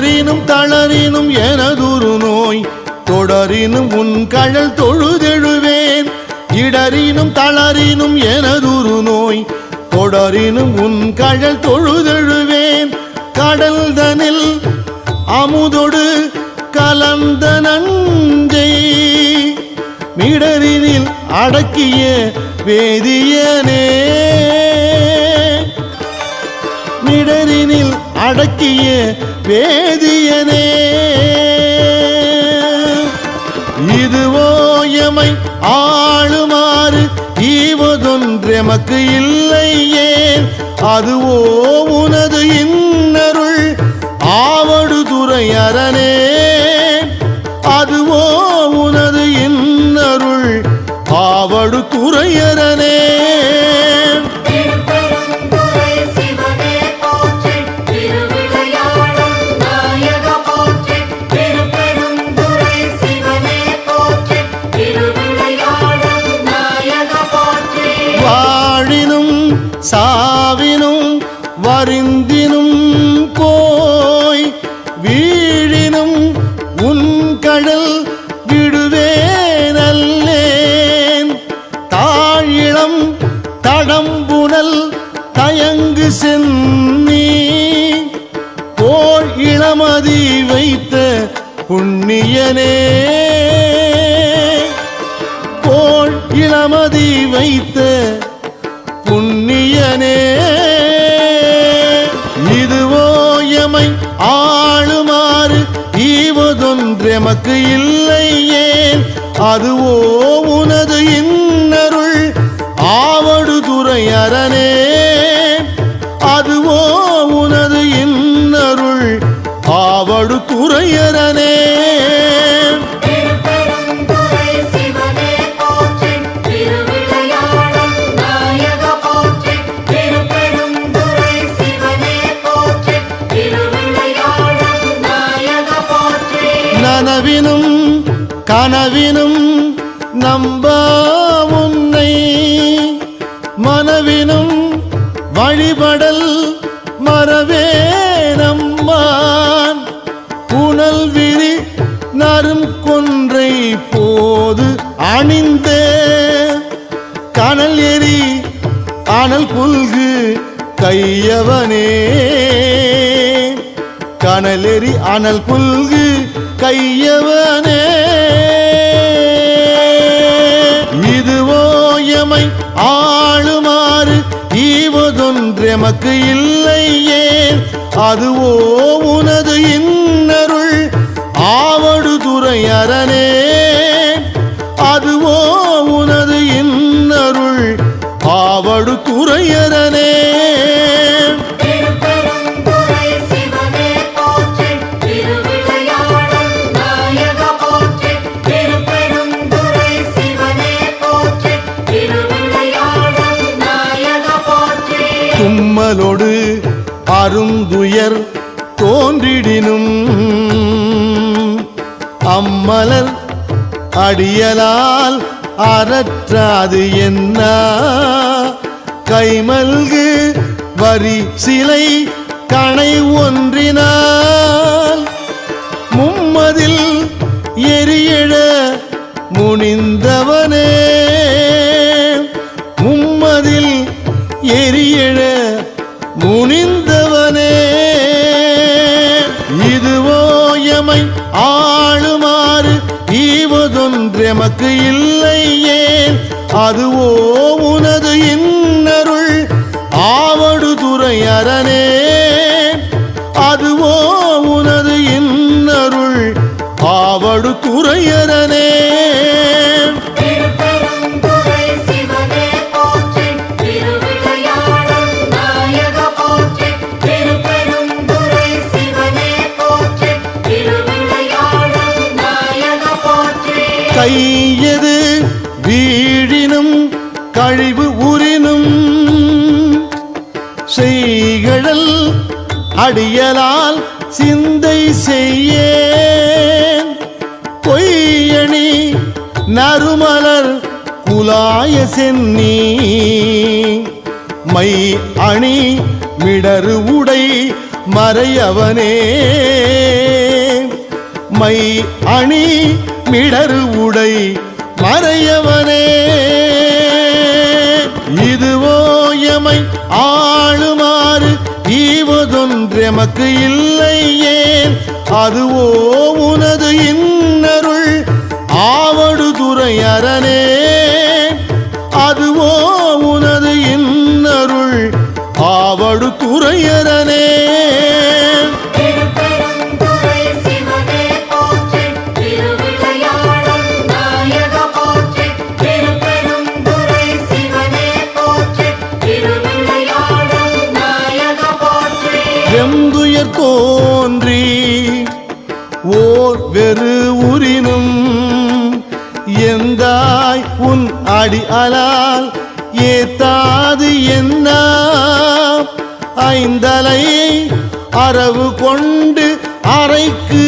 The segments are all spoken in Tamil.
இடரினும் தளரினும் எனதுரு நோய் தொடரினும் உன் கழல் தொழுதெழுவேன். இடரினும் தளரினும் எனதுரு நோய் தொடரினும் உன் கழல் தொழுதெழுவேன். கடல் தனில் அமுதொடு கலந்த நஞ்சை மிடரினில் அடக்கிய வேதியனே. மிடரினில் அடக்கிய வேதியனே. இதுவோ எமை ஆளுமாறு ஈவதொன்றெமக்கு இல்லையே. அதுவோ உனது இன்னருள் ஆவடுதுறை அரணே. அதுவோ உனது இன்னருள் ஆவடுதுறை அரணே. வாழினும் சாவினும் வரிந்தினும் போய் வீழினும் உன் கடல் விடுவேனல்லேன். தாழிளம் தடம்புணல் தயங்கு சென்னி போல் இளமதி வைத்த புண்ணியனே. போல் இளமதி வைத்த புண்ணியனே. இதுவோ எமை ஆளுமாறு ஈவதொன்றெமக்கு இல்லையே. அதுவோ உனது இன்னருள் ஆவடுதுறை அரணே. அதுவோ உனது இன்னருள் ஆவடுதுறை அரணே. நனவினும் கனவினும் நம்பா உன்னை மனவினும் வழிபடல் மறவே நம்மான். புனல் விரி நரும் கொன்றை போது அணிந்த கனல் எரி அனல் புல்கு கையவனே. கனலெறி அனல் புல்கு கையவனே. இதுவோ எமை ஆளுமாறு ஈவதொன்றெமக்கு இல்லையே. அதுவோ உனது இன்னருள் ஆவடுதுறை அரணே. அதுவோ உனது இன்னருள் ஆவடுதுறை அரணே. தும்மலோடு அருந்துயர் தோன்றிடினும் அம்மலர் அடியலால் அறற்றாது என்ன. கைமல்கு வரி சிலை கணை ஒன்றினால் மும்மதில் எரியெழ முனிந்தவனே. மும்மதில் எரியெழ முனிந்தவனே. இதுவோ எமை ஆளுமாறு ஈவதொன்றெமக்கு இல்லையே. அதுவோ உனது இன்னருள் ஆவடுதுறை அரணே. அதுவோ உனது இன்னருள் ஆவடுதுறை அரணே. கையது வீழினும் கழிவு உரினும் செய்கழல் அடியலால் சிந்தை செய்யேன். பொய்யணி நறுமலர் குலாய சென்னி மை அணி மிடரு உடை மறையவனே மை அணி மிடரு உடை மறையவனே இதுவோ எமை ஆளுமாறு ஈவதொன்றெமக்கு இல்லையே அதுவோ உனது இன்னருள் ஆவடுதுறை அரணே அதுவோ உனது இன்னருள் ஆவடுதுறை அரணே வெந்துயர் தோன்றி ஓர் வெறு உரினும் எந்தாய் உன் அடி அலால் ஏத்தாது என்ன ஐந்தலை அரவு கொண்டு அறைக்கு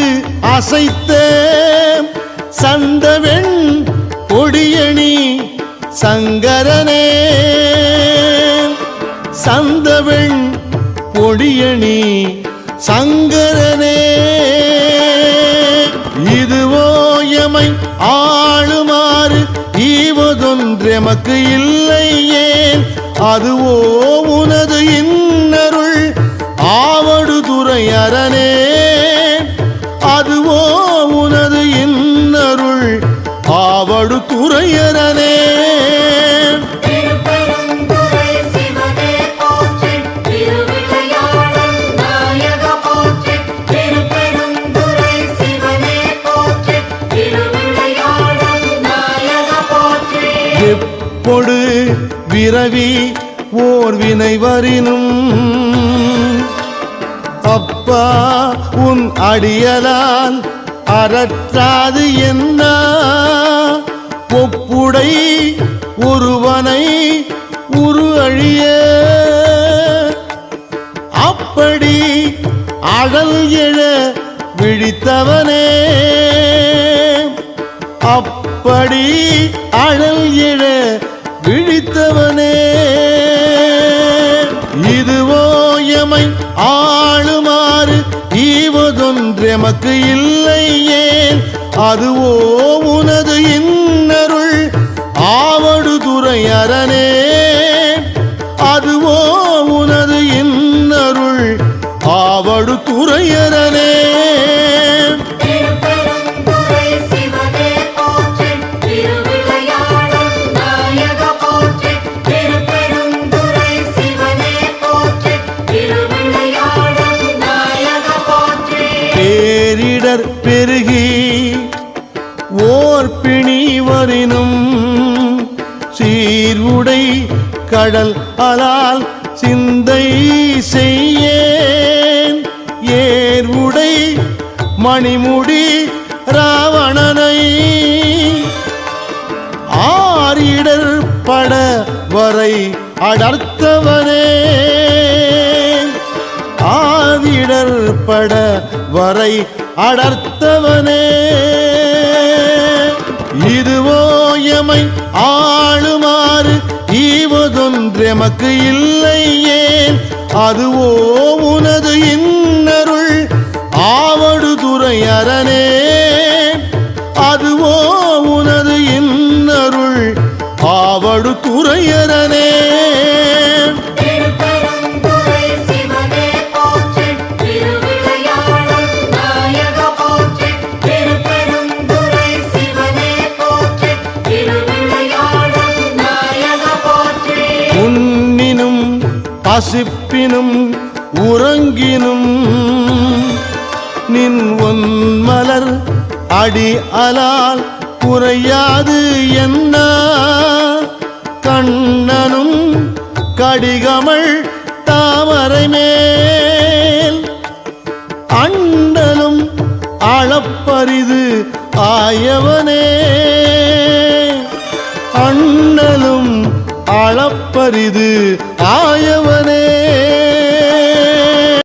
அசைத்த சந்தவெண் கொடியணி சங்கரனே சந்தவெண் கொடியணி சங்கரனே இதுவோ எமை ஆளுமாறு ஈவதொன்றெமக்கு இல்லையே அதுவோ உனது இன்னருள் ஆவடுதுறை அரணே அதுவோ உனது இன்னருள் ஆவடுதுறை அரணே எப்பொடு விரவி ஓர் வினை வரினும் அப்பா உன் அடியலால் அறற்றாது என்ன ஒப்புடை ஒருவனை உரு அழிய அப்படி அழல் எழ விழித்தவனே அப்படி அழல் எழ விழித்தவனே இதுவோ எமை ஆளுமாறு ஈவதொன்றெமக்கு இல்லையே அதுவோ உனது இன்னருள் ஆவடுதுறை அரணே அதுவோ உனது இன்னருள் ஆவடுதுறை அரணே பேரிடர் பெருகி ஓர் பிணி வரினும் சீர்வுடை கடல் அலால் சிந்தை செய்யேன் ஏர்வுடை மணிமுடி ராவணனை ஆரிடர் பட வரை அடர்த்தவனே ஆதிடர் பட வரை அடர்த்தவனே இதுவோ எமை ஆளுமாறு ஈவதொன்றெமக்கு இல்லையே அதுவோ உனது இன்னருள் ஆவடுதுறை அரணே அதுவோ உனது இன்னருள் ஆவடுதுறை அரணே பசிப்பினும் உறங்கினும் நின் ஒன்மலர் அடி அலால் குறையாது என்ன கண்ணனும் கடிகமள் தாமரை மேல் அண்டலும் அளப்பரிது ஆயவனே அண்ணலும் அளப்பரிது